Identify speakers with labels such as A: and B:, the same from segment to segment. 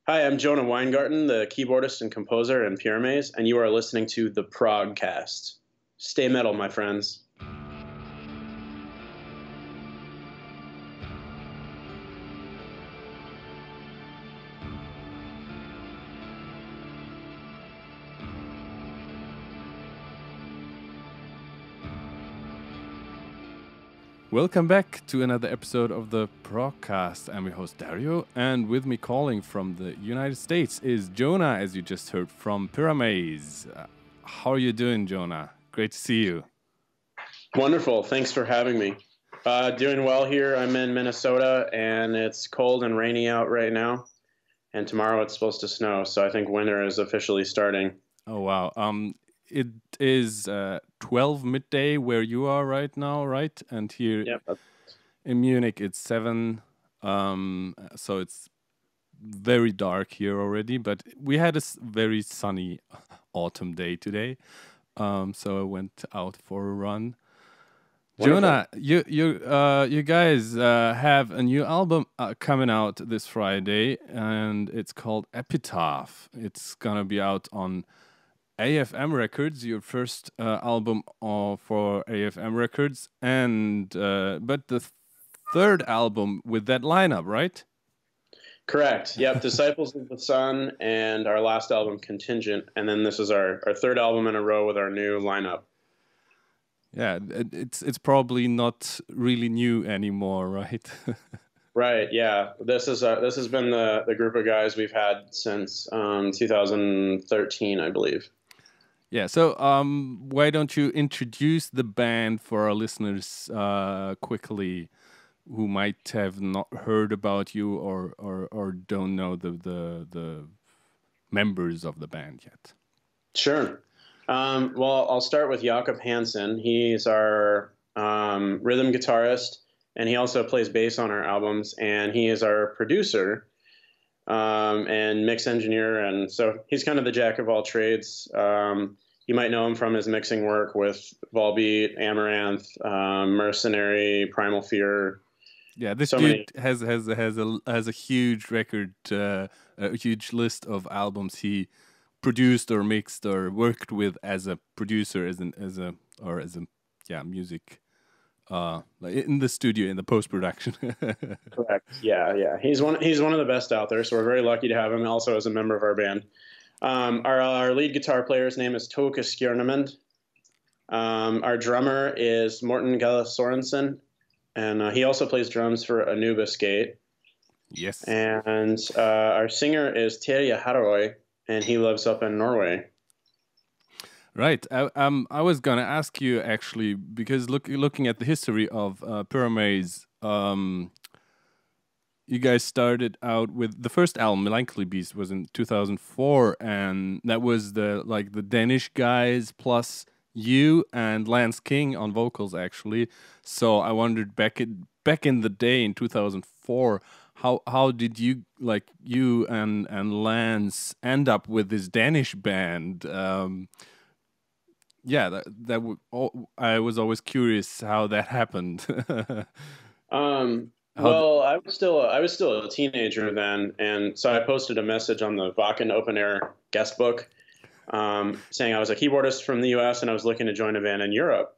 A: Hi, I'm Jonah Weingarten, the keyboardist and composer in Pyramaze, and you are listening to the Progcast. Stay metal, my friends.
B: Welcome back to another episode of the Progcast. I'm your host Dario, and with me calling from the United States is Jonah, as you just heard from Pyramaze. How are you doing, Jonah? Great to see you.
A: Wonderful. Thanks for having me. Doing well here. I'm in Minnesota, and it's cold and rainy out right now. And tomorrow it's supposed to snow, so I think winter is officially starting.
B: Oh, wow. It is 12 midday where you are right now, right? And here in Munich, it's 7. So it's very dark here already. But we had a very sunny autumn day today. So I went out for a run. Wonderful. Jonah, you guys have a new album coming out this Friday, and it's called Epitaph. It's gonna be out on AFM Records, your first album for AFM Records, and but the third album with that lineup, right?
A: Correct. Yep. Disciples of the Sun and our last album, Contingent, and then this is our third album in a row with our new lineup.
B: Yeah, it's probably not really new anymore, right?
A: Right. Yeah. This has been the group of guys we've had since 2013, I believe.
B: Yeah, so why don't you introduce the band for our listeners quickly, who might have not heard about you or don't know the members of the band yet?
A: Sure. Well, I'll start with Jakob Hansen. He's our rhythm guitarist, and he also plays bass on our albums, and he is our producer and mix engineer, and so he's kind of the jack of all trades. You might know him from his mixing work with Volbeat, Amaranth, Mercenary, Primal Fear.
B: Yeah, this dude has a huge record, a huge list of albums he produced or mixed or worked with as a producer, as a music in the studio, in the post-production.
A: Correct. Yeah. He's one of the best out there, so we're very lucky to have him also as a member of our band. Our lead guitar player's name is Toke Skjørnemund. Our drummer is Morten Galla Sorensen, and he also plays drums for Anubis Gate.
B: Yes.
A: And our singer is Terje Haroy, and he lives up in Norway.
B: Right. I was gonna ask you actually, because looking at the history of Pyramaze, you guys started out with the first album, Melancholy Beast, was in 2004, and that was the Danish guys plus you and Lance King on vocals actually. So I wondered back in the day in 2004. How did you and Lance end up with this Danish band? Yeah, I was always curious how that happened.
A: Well, I was still a teenager then, and so I posted a message on the Wacken Open Air guest book saying I was a keyboardist from the U.S. and I was looking to join a band in Europe.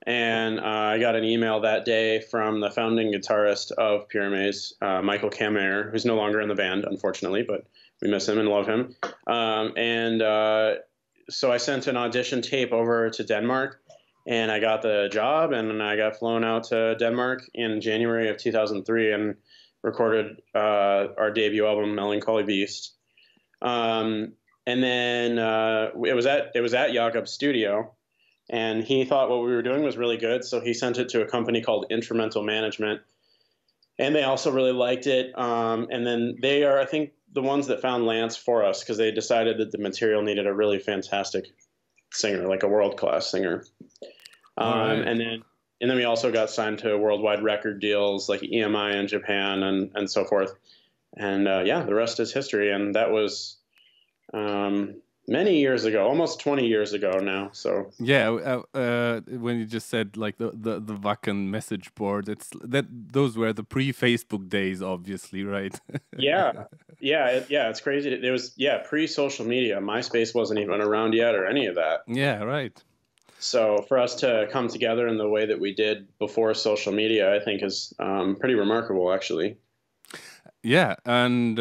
A: And I got an email that day from the founding guitarist of Pyramaze, Michael Kammerer, who's no longer in the band, unfortunately, but we miss him and love him. So I sent an audition tape over to Denmark, and I got the job, and I got flown out to Denmark in January of 2003 and recorded our debut album, Melancholy Beast. And then it was at Jakob's studio. And he thought what we were doing was really good, so he sent it to a company called Instrumental Management, and they also really liked it. And then they are, I think, the ones that found Lance for us, because they decided that the material needed a really fantastic singer, like a world-class singer. Right. And then we also got signed to worldwide record deals like EMI in Japan and so forth. And the rest is history. And that was
B: many
A: years ago, almost 20 years ago now. So
B: yeah, when you just said like the Wacken message board, it's that those were the pre-Facebook days, obviously, right?
A: yeah, it's crazy. It was pre-social media. MySpace wasn't even around yet, or any of that.
B: Yeah, right.
A: So for us to come together in the way that we did before social media, I think is pretty remarkable, actually.
B: Yeah, and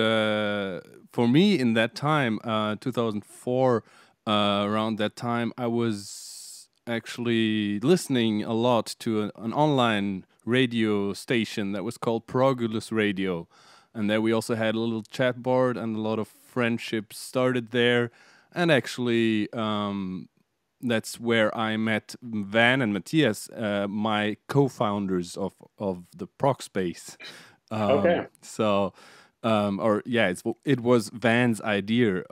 B: for me in that time, 2004, around that time, I was actually listening a lot to an online radio station that was called Progulus Radio, and there we also had a little chat board, and a lot of friendships started there, and actually. That's where I met Van and Matthias, my co-founders of the Progspace.
A: Okay.
B: So, it was Van's idea.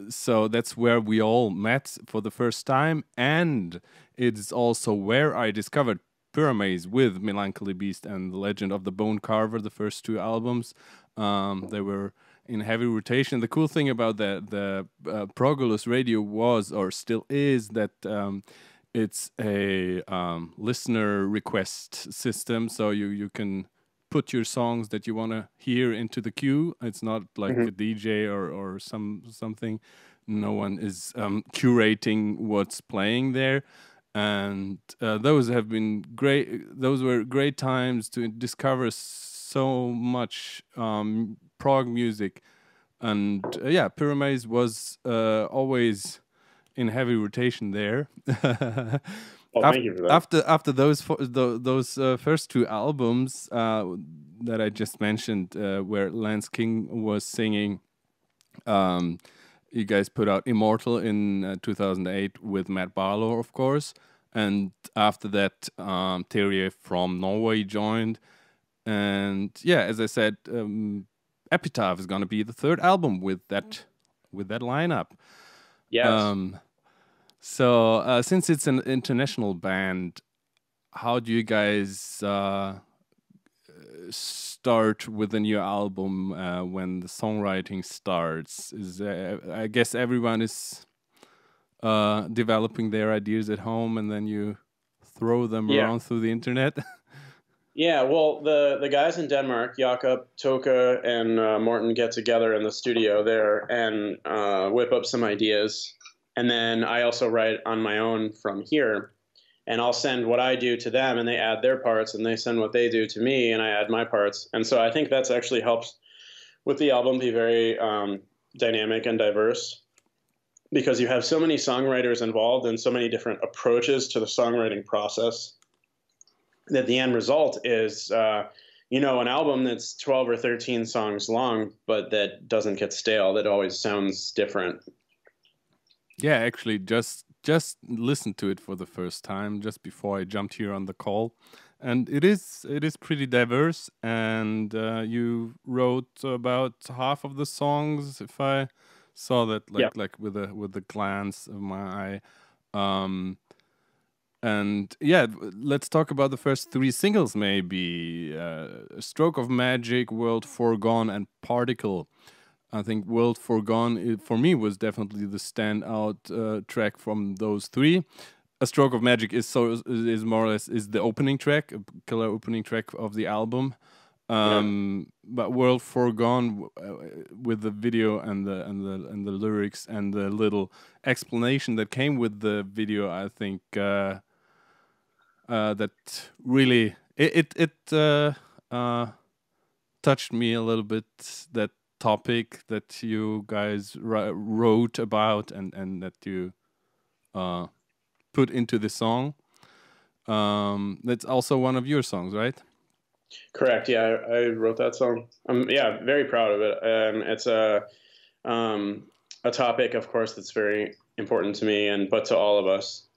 B: So that's where we all met for the first time, and it's also where I discovered Pyramaze with Melancholy Beast and The Legend of the Bone Carver, the first two albums. They were in heavy rotation. The cool thing about the Progulus radio was, or still is, that it's a listener request system, so you can put your songs that you want to hear into the queue. It's not like a DJ or something. No one is curating what's playing there. And those have been great. Those were great times to discover so much prog music. And Pyramaze was always in heavy rotation there.
A: Well, thank you for that.
B: After those first two albums that I just mentioned, where Lance King was singing, you guys put out Immortal in 2008 with Matt Barlow, of course, and after that, Dario from Norway joined, and as I said, Epitaph is going to be the third album with that lineup.
A: Yes.
B: So, since it's an international band, how do you guys start with a new album when the songwriting starts? I guess everyone is developing their ideas at home, and then you throw them around through the internet.
A: Yeah, well, the guys in Denmark, Jakob, Toka, and Morten, get together in the studio there and whip up some ideas. And then I also write on my own from here, and I'll send what I do to them, and they add their parts, and they send what they do to me, and I add my parts. And so I think that's actually helps with the album be very dynamic and diverse, because you have so many songwriters involved and so many different approaches to the songwriting process that the end result is, an album that's 12 or 13 songs long, but that doesn't get stale, that always sounds different.
B: Yeah, actually, just listened to it for the first time just before I jumped here on the call, and it is pretty diverse. And you wrote about half of the songs, if I saw that, like with a glance of my eye. And let's talk about the first three singles, maybe. Stroke of Magic, World Forgone, and Particle. I think World Forgone, for me, was definitely the standout track from those three. A Stroke of Magic is more or less the opening track, a killer opening track of the album. But World Forgone, with the video and the lyrics and the little explanation that came with the video, I think that really it touched me a little bit. That topic that you guys wrote about and that you put into the song. That's also one of your songs, right?
A: Correct. Yeah, I wrote that song. Very proud of it. It's a topic, of course, that's very important to me, but to all of us.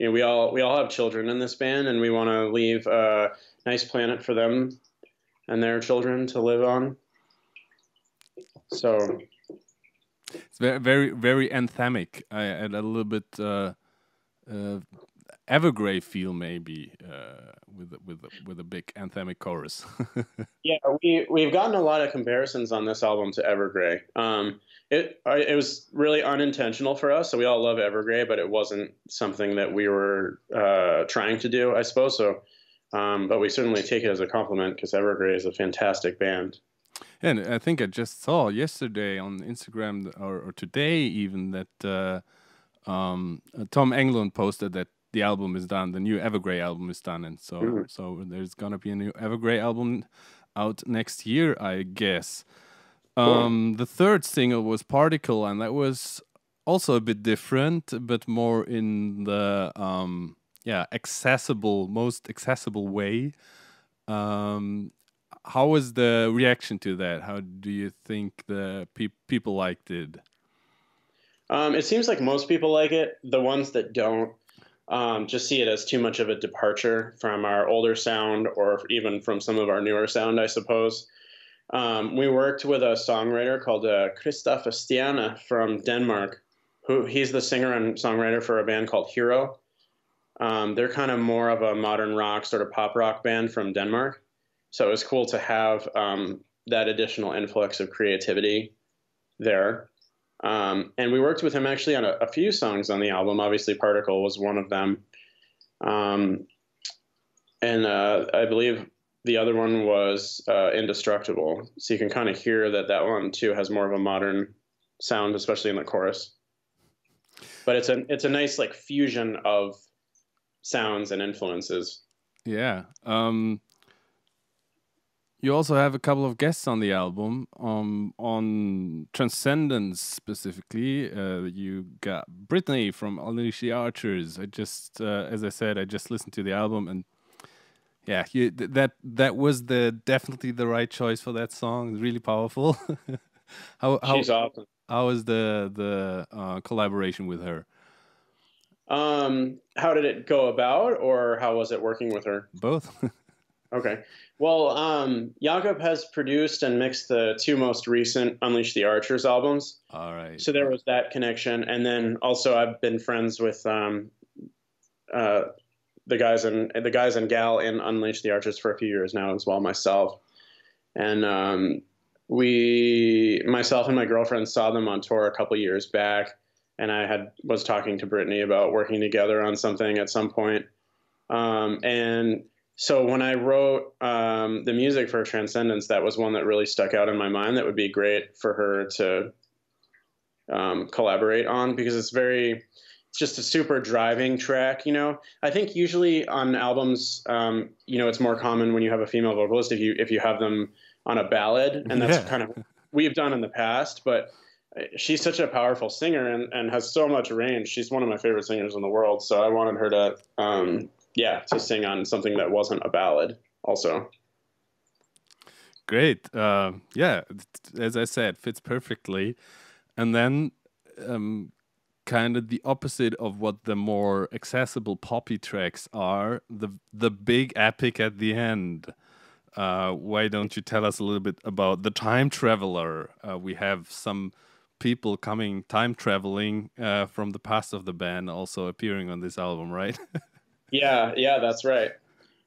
A: We all have children in this band, and we want to leave a nice planet for them and their children to live on. So
B: it's very, very, very anthemic. I had a little bit Evergrey feel, maybe, with a big anthemic chorus.
A: Yeah, we've gotten a lot of comparisons on this album to Evergrey. It was really unintentional for us, so we all love Evergrey, but it wasn't something that we were trying to do, I suppose. So, but we certainly take it as a compliment because Evergrey is a fantastic band.
B: And I think I just saw yesterday on Instagram or today even that Tom Englund posted that the album is done, the new Evergrey album is done, and so there's gonna be a new Evergrey album out next year, I guess. Cool. The third single was Particle, and that was also a bit different, but more in the most accessible way. How was the reaction to that? How do you think the people liked it?
A: It seems like most people like it. The ones that don't just see it as too much of a departure from our older sound or even from some of our newer sound, I suppose. We worked with a songwriter called Christoph Stiana from Denmark. He's the singer and songwriter for a band called Hero. They're kind of more of a modern rock, sort of pop rock band from Denmark. So it was cool to have that additional influx of creativity there. And we worked with him actually on a few songs on the album. Obviously, Particle was one of them. And I believe the other one was Indestructible. So you can kind of hear that one, too, has more of a modern sound, especially in the chorus. But it's a nice like fusion of sounds and influences.
B: Yeah. You also have a couple of guests on the album. On Transcendence specifically, you got Brittany from Unleash the Archers. As I said, I just listened to the album, and yeah, that was definitely the right choice for that song. It's really powerful.
A: She's awesome.
B: How was the collaboration with her?
A: How did it go about, or how was it working with her?
B: Both.
A: Okay. Well, Jakob has produced and mixed the two most recent Unleash the Archers albums.
B: All right.
A: So there was that connection, and then also I've been friends with the guys and gal in Unleash the Archers for a few years now as well myself, and myself and my girlfriend saw them on tour a couple years back, and I was talking to Brittany about working together on something at some point, and. So when I wrote the music for Transcendence, that was one that really stuck out in my mind. That would be great for her to collaborate on because it's just a super driving track. You know, I think usually on albums, it's more common when you have a female vocalist if you have them on a ballad, and that's kind of what we've done in the past. But she's such a powerful singer and has so much range. She's one of my favorite singers in the world. So I wanted her to. To sing on something that wasn't a ballad also.
B: Great. As I said, fits perfectly. And then kind of the opposite of what the more accessible poppy tracks are, the big epic at the end. Why don't you tell us a little bit about The Time Traveler? We have some people time traveling from the past of the band also appearing on this album, right?
A: Yeah, that's right.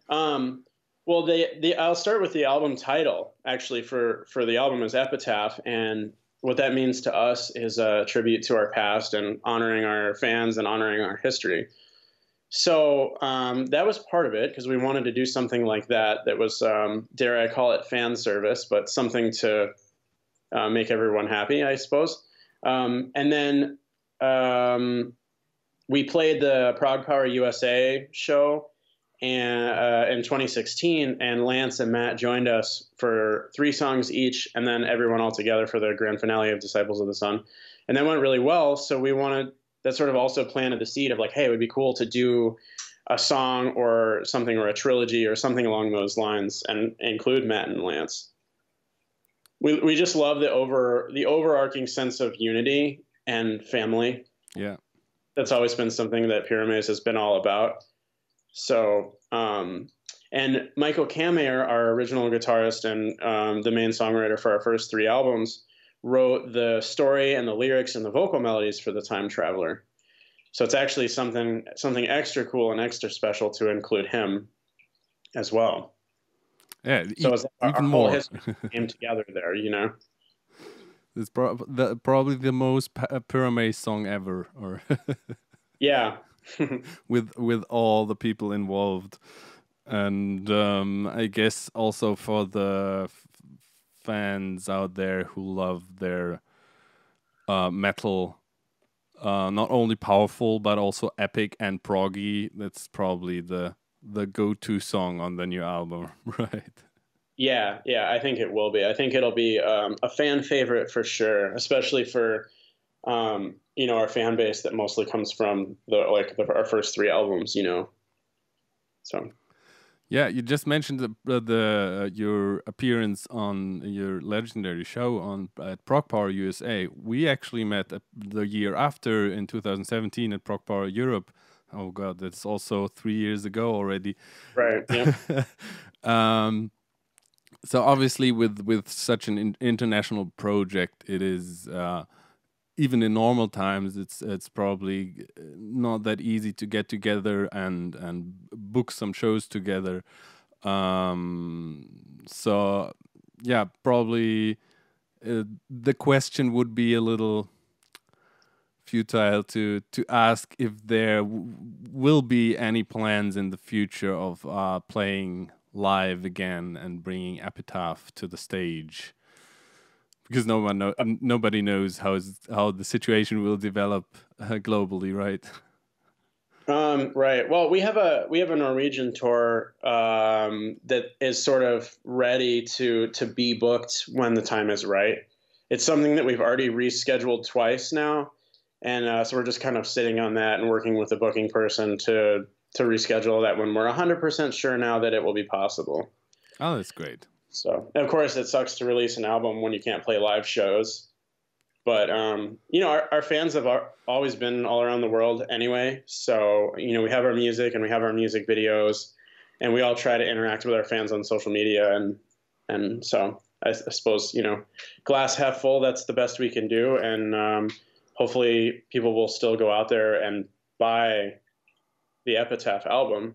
A: Well, I'll start with the album title. Actually, for the album is Epitaph, and what that means to us is a tribute to our past and honoring our fans and honoring our history. So that was part of it because we wanted to do something like that. That was, dare I call it, fan service, but something to make everyone happy, I suppose. And then. We played the Prog Power USA show in 2016, and Lance and Matt joined us for 3 songs each, and then everyone all together for the grand finale of Disciples of the Sun. And that went really well, so that sort of also planted the seed of like, hey, it would be cool to do a song or something or a trilogy or something along those lines and include Matt and Lance. We just love the overarching sense of unity and family.
B: Yeah.
A: That's always been something that Pyramaze has been all about. So, and Michael Kammeyer, our original guitarist and the main songwriter for our first 3 albums, wrote the story and the lyrics and the vocal melodies for The Time Traveler. So it's actually something extra cool and extra special to include him as well.
B: Yeah,
A: so it's
B: even
A: our whole
B: more.
A: history came together there, you know.
B: It's probably the most Pyramaze song ever, or
A: Yeah.
B: with all the people involved, and I guess also for the fans out there who love their metal, not only powerful but also epic and proggy. That's probably the go-to song on the new album, right?
A: Yeah, I think it will be. I think it'll be a fan favorite for sure, especially for you know, our fan base that mostly comes from our first three albums, you know. So
B: Yeah, you just mentioned your appearance on your legendary show on at Prog Power USA. We actually met the year after in 2017 at Prog Power Europe. Oh God, that's also 3 years ago already.
A: right, yeah.
B: So obviously, with such an international project, it is even in normal times, it's probably not that easy to get together and book some shows together. So yeah, probably the question would be a little futile to ask if there will be any plans in the future of playing live again and bringing Epitaph to the stage, because nobody knows how the situation will develop globally, right?
A: Right. Well, we have a Norwegian tour that is sort of ready to be booked when the time is right. It's something that we've already rescheduled twice now, and so we're just kind of sitting on that and working with the booking person to reschedule that when we're 100% sure now that it will be possible.
B: Oh, that's great.
A: So, of course, it sucks to release an album when you can't play live shows. But you know, our fans have always been all around the world anyway. So you know, we have our music and we have our music videos, and we all try to interact with our fans on social media. And so I suppose, you know, glass half full. That's the best we can do, and hopefully people will still go out there and buy the Epitaph album,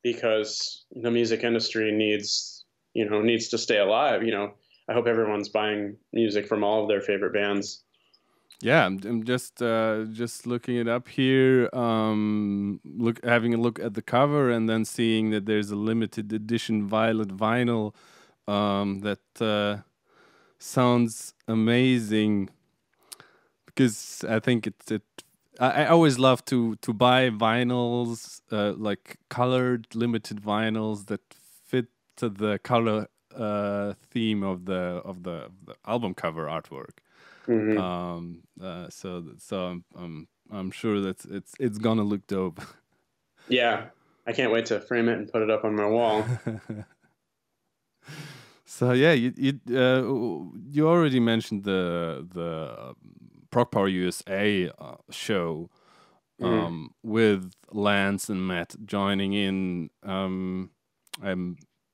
A: because the music industry needs to stay alive. You know, I hope everyone's buying music from all of their favorite bands.
B: Yeah, I'm just looking it up here. Having a look at the cover and then seeing that there's a limited edition violet vinyl. That sounds amazing, because I think I always love to buy vinyls, like colored limited vinyls that fit to the color theme of the album cover artwork.
A: Mm-hmm.
B: So I'm sure that it's gonna look dope.
A: Yeah, I can't wait to frame it and put it up on my wall.
B: So yeah, you already mentioned the Prog Power USA show with Lance and Matt joining in.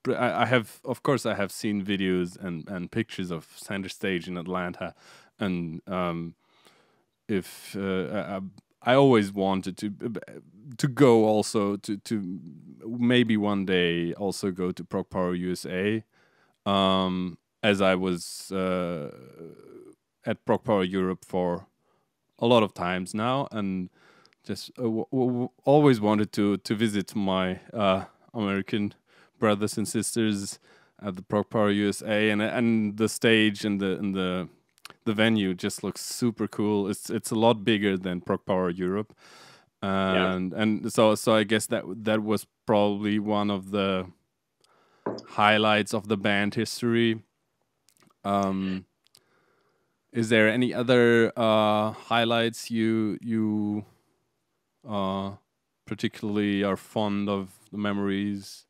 B: I have, of course, I have seen videos and pictures of Center Stage in Atlanta, and if I always wanted to go also to maybe one day also go to Prog Power USA, as I was at Prog Power Europe for a lot of times now, and just always wanted to visit my American brothers and sisters at the Prog Power USA, and the stage and the venue just looks super cool. It's a lot bigger than Prog Power Europe, and so I guess that was probably one of the highlights of the band history. Is there any other highlights you particularly are fond of, the memories?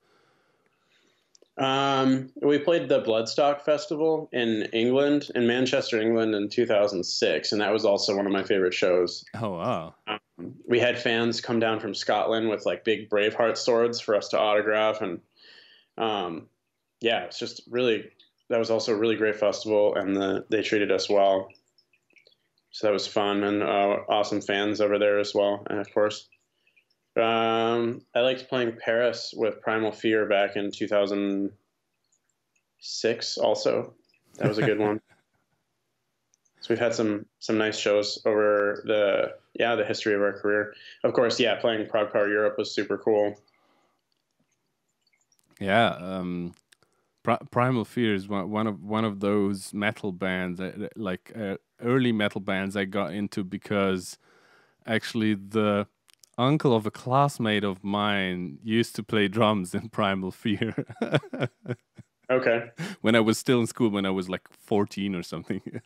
A: We played the Bloodstock Festival in England, in Manchester, England, in 2006, and that was also one of my favorite shows.
B: Oh wow!
A: We had fans come down from Scotland with like big Braveheart swords for us to autograph, and yeah, it's just really, that was also a really great festival, and they treated us well. So that was fun, and awesome fans over there as well, and of course. I liked playing Paris with Primal Fear back in 2006 also. That was a good one. So we've had some nice shows over the history of our career. Of course, playing Prog Power Europe was super cool.
B: Yeah, Primal Fear is one of those metal bands, early metal bands I got into because actually the uncle of a classmate of mine used to play drums in Primal Fear.
A: Okay.
B: When I was still in school, when I was like 14 or something.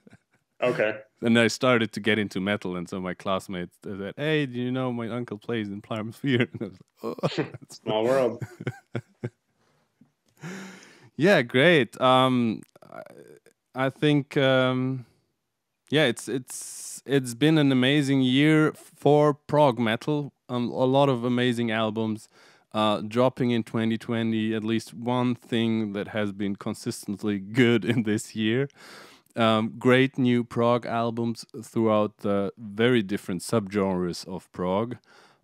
A: Okay.
B: And I started to get into metal, and so my classmates said, "Hey, do you know my uncle plays in Primal Fear?" And I was like, "Oh,
A: small world."
B: Yeah, great. I think it's been an amazing year for prog metal. A lot of amazing albums dropping in 2020. At least one thing that has been consistently good in this year. Great new prog albums throughout the very different subgenres of prog.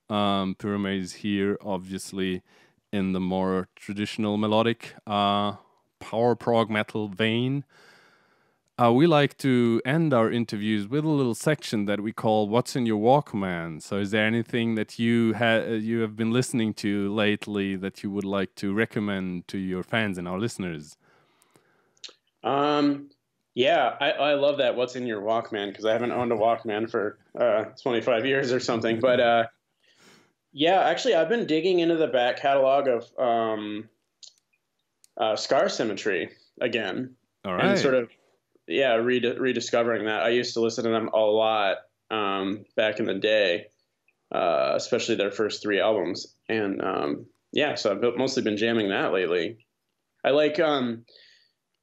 B: Pyramaze here, obviously, in the more traditional melodic power prog metal vein. We like to end our interviews with a little section that we call "What's in Your Walkman." So, is there anything that you have been listening to lately that you would like to recommend to your fans and our listeners?
A: Yeah, I love that. What's in your Walkman? Because I haven't owned a Walkman for 25 years or something. But yeah, actually, I've been digging into the back catalog of Scar Symmetry again.
B: All right.
A: And sort of, rediscovering that. I used to listen to them a lot back in the day, especially their first 3 albums. And so I've mostly been jamming that lately. I like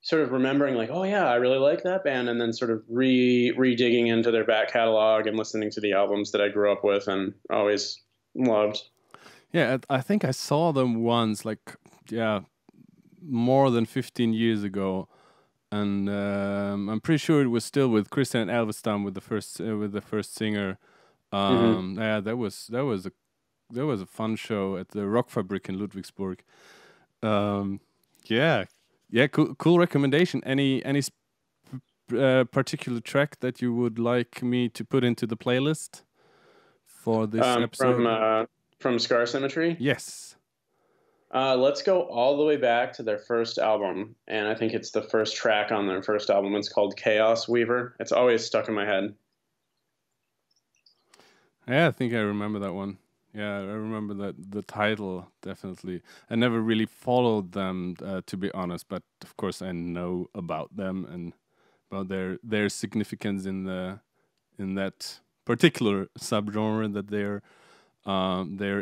A: sort of remembering like, oh yeah, I really like that band, and then sort of re-digging into their back catalog and listening to the albums that I grew up with and always loved.
B: Yeah, I think I saw them once, more than 15 years ago, and I'm pretty sure it was still with Christian Elvestam with the first singer. Yeah, that was a fun show at the Rockfabrik in Ludwigsburg. Yeah, cool recommendation. Any particular track that you would like me to put into the playlist for this episode?
A: From Scar Symmetry?
B: Yes.
A: Let's go all the way back to their first album, and I think it's the first track on their first album. It's called Chaos Weaver. It's always stuck in my head.
B: Yeah, I think I remember that one. Yeah, I remember the title, definitely. I never really followed them, to be honest, but of course I know about them and about their significance in that particular subgenre that they're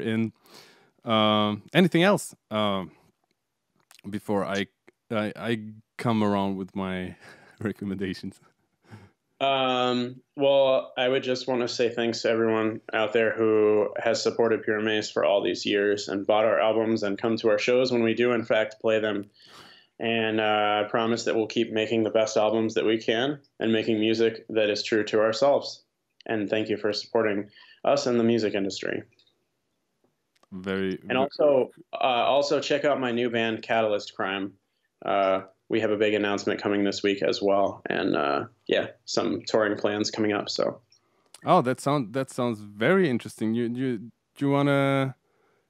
B: in. Anything else before I come around with my recommendations?
A: Well, I would just want to say thanks to everyone out there who has supported Pyramaze for all these years and bought our albums and come to our shows when we do, in fact, play them. And I promise that we'll keep making the best albums that we can and making music that is true to ourselves. And thank you for supporting us in the music industry. And also check out my new band, Catalyst Crime. We have a big announcement coming this week as well, and some touring plans coming up. So,
B: that sounds very interesting. Do you want to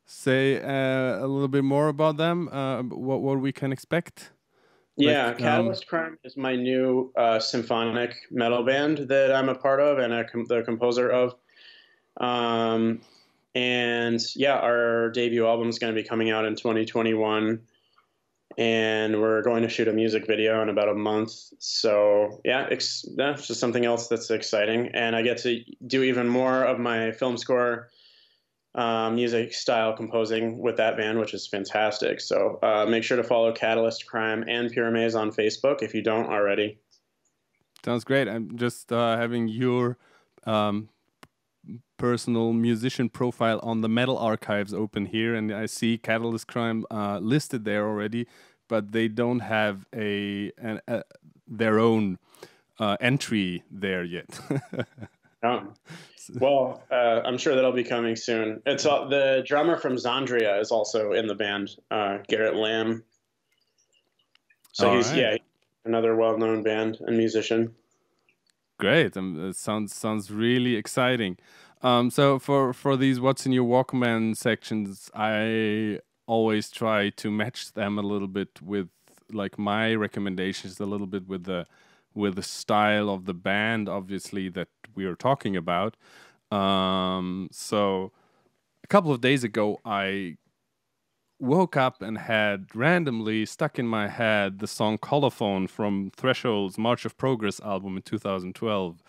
B: say a little bit more about them? What we can expect?
A: Yeah, Catalyst Crime is my new symphonic metal band that I'm a part of and the composer of. And yeah, our debut album is going to be coming out in 2021. And we're going to shoot a music video in about a month. So yeah, that's just something else that's exciting. And I get to do even more of my film score music style composing with that band, which is fantastic. So make sure to follow Catalyst Crime and Pyramaze on Facebook if you don't already.
B: Sounds great. I'm just having your personal musician profile on the Metal Archives open here, and I see Catalyst Crime listed there already, but they don't have their own entry there yet.
A: Oh. Well, I'm sure that'll be coming soon. It's the drummer from Zandria is also in the band, Garrett Lamb. So he's another well-known band and musician.
B: Great, it sounds really exciting. So for these What's in Your Walkman sections, I always try to match them a little bit with like my recommendations, a little bit with the style of the band, obviously, that we are talking about. So a couple of days ago, I woke up and had randomly stuck in my head the song Colophone from Threshold's March of Progress album in 2012.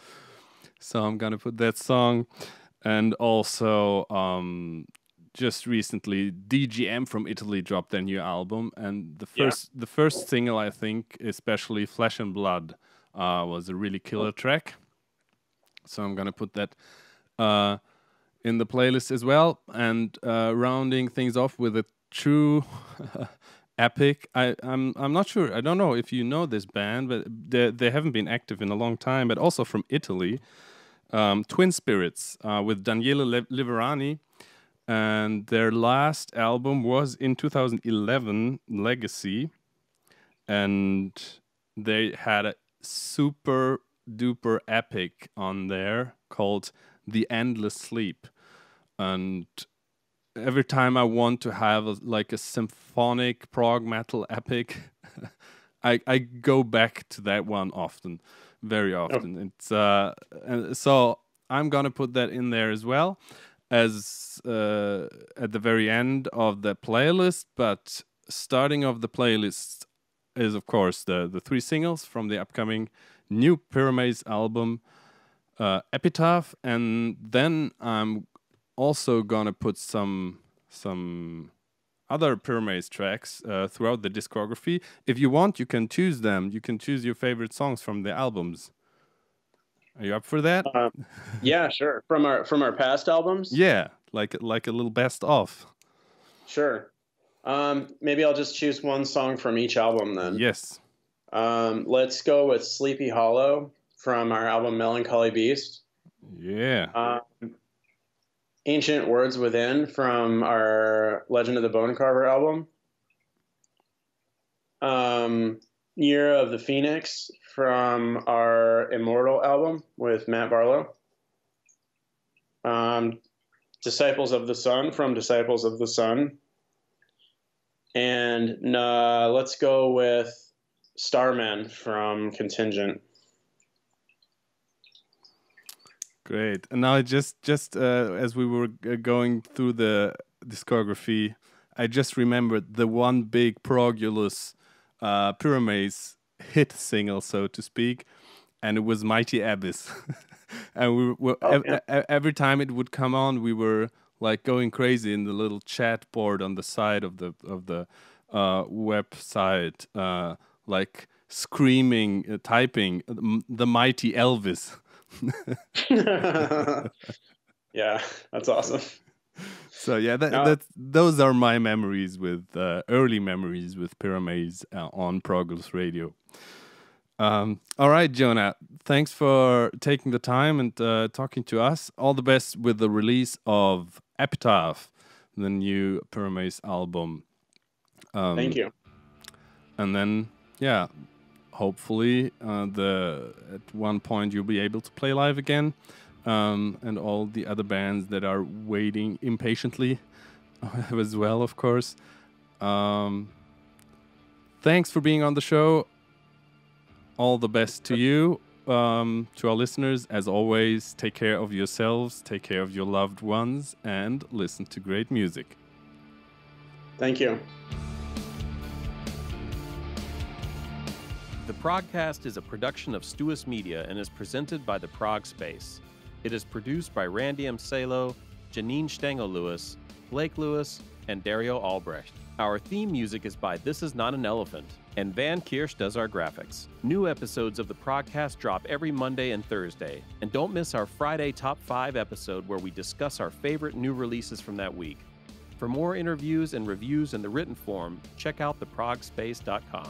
B: So I'm gonna put that song, and also just recently DGM from Italy dropped their new album, and the first single, I think, especially Flesh and Blood, was a really killer track. So I'm gonna put that in the playlist as well, and rounding things off with a true epic. I'm not sure. I don't know if you know this band, but they haven't been active in a long time. But also from Italy, Twinspirits with Daniele Liverani, and their last album was in 2011, Legacy, and they had a super duper epic on there called The Endless Sleep, and every time I want to have a symphonic prog metal epic, I go back to that one often, very often. Oh. It's and so I'm gonna put that in there as well as at the very end of the playlist. But starting off the playlist is, of course, the 3 singles from the upcoming new Pyramaze album, Epitaph, and then I'm also gonna put some other Pyramaze tracks throughout the discography. If you want, you can choose them. You can choose your favorite songs from the albums. Are you up for that?
A: Yeah, sure. From our past albums.
B: Yeah, like a little best of.
A: Sure. Maybe I'll just choose one song from each album then.
B: Yes.
A: Let's go with Sleepy Hollow from our album Melancholy Beast.
B: Yeah.
A: Ancient Words Within from our Legend of the Bone Carver album. Year of the Phoenix from our Immortal album with Matt Barlow. Disciples of the Sun from Disciples of the Sun. And let's go with Starmen from Contingent.
B: Great. And now just as we were going through the discography, I just remembered the one big Progulus Pyramaze hit single, so to speak, and it was Mighty Abyss. And every time it would come on, we were like going crazy in the little chat board on the side of the website, like screaming, typing the Mighty Elvis.
A: Yeah, that's awesome.
B: So yeah, those are my memories with early memories with Pyramaze on Progulus Radio. All right, Jonah, thanks for taking the time and talking to us. All the best with the release of Epitaph, the new Pyramaze album.
A: Thank you.
B: And then, yeah, hopefully at one point you'll be able to play live again, and all the other bands that are waiting impatiently as well, of course. Thanks for being on the show. All the best to you, to our listeners. As always, take care of yourselves, take care of your loved ones, and listen to great music.
A: Thank you.
C: The Progcast is a production of Stuus Media and is presented by the Progspace. It is produced by Randy M. Salo, Janine Stengel-Lewis, Blake Lewis, and Dario Albrecht. Our theme music is by This Is Not an Elephant, and Van Kirsch does our graphics. New episodes of the Progcast drop every Monday and Thursday. And don't miss our Friday Top 5 episode where we discuss our favorite new releases from that week. For more interviews and reviews in the written form, check out theprogspace.com.